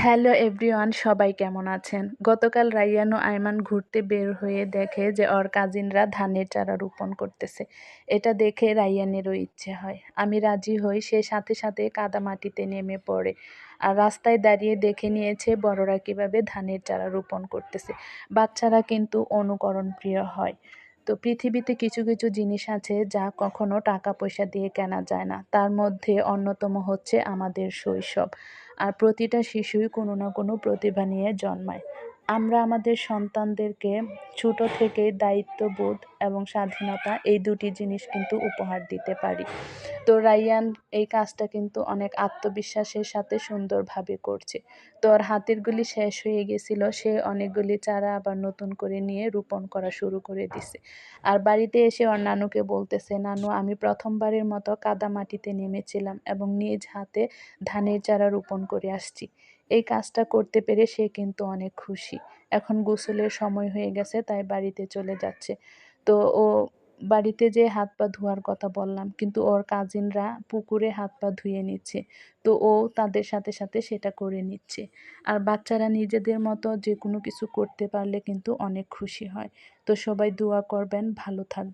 Hello everyone, সবাই কেমন আছেন? গতকাল রাইয়ান ও আয়মান ঘুরতে বের হয়ে দেখে যে ওর কাজিনরা ধানের চারা রোপণ করতেছে। এটা দেখে রাইয়ানেরও ইচ্ছে হয়। আমি রাজি হই, সে সাথে সাথে কাদামাটিতে নেমে পড়ে। আর রাস্তায় দাঁড়িয়ে দেখে নিয়েছে বড়রা কিভাবে ধানের চারা রোপণ করতেছে। বাচ্চারা কিন্তু অনুকরণ প্রিয় হয়। তো পৃথিবীতে কিছু কিছু জিনিস আছে যা কখনো টাকা পয়সা দিয়ে কেনা যায় না। তার মধ্যে অন্যতম হচ্ছে আমাদের শৈশব। আর প্রতিটা শিশুই কোনো না কোনো প্রতিভা নিয়ে জন্মায়। আমরা আমাদের সন্তানদেরকে ছোট থেকেই দায়িত্ববোধ এবং স্বাধীনতা, এই দুটি জিনিস কিন্তু উপহার দিতে পারি। তো রাইয়ান এই কাজটা কিন্তু অনেক আত্মবিশ্বাসের সাথে সুন্দরভাবে করছে। তো ওর হাতেরগুলি শেষ হয়ে গেছিল, সে অনেকগুলি চারা আবার নতুন করে নিয়ে রোপণ করা শুরু করে দিছে। আর বাড়িতে এসে ওর নানুকে বলতেছে, নানু আমি প্রথমবারের মতো কাদামাটিতে নেমেছিলাম এবং নিজ হাতে ধানের চারা রোপণ করে আসছি। এই কাজটা করতে পেরে সে কিন্তু অনেক খুশি। এখন গোসলের সময় হয়ে গেছে, তাই বাড়িতে চলে যাচ্ছে। তো ও বাড়িতে যেয়ে হাত পা ধোয়ার কথা বললাম, কিন্তু ওর কাজিনরা পুকুরে হাত পা ধুয়ে নিচ্ছে। তো ও তাদের সাথে সাথে সেটা করে নিচ্ছে। আর বাচ্চারা নিজেদের মতো যে কোনো কিছু করতে পারলে কিন্তু অনেক খুশি হয়। তো সবাই দোয়া করবেন, ভালো থাকবেন।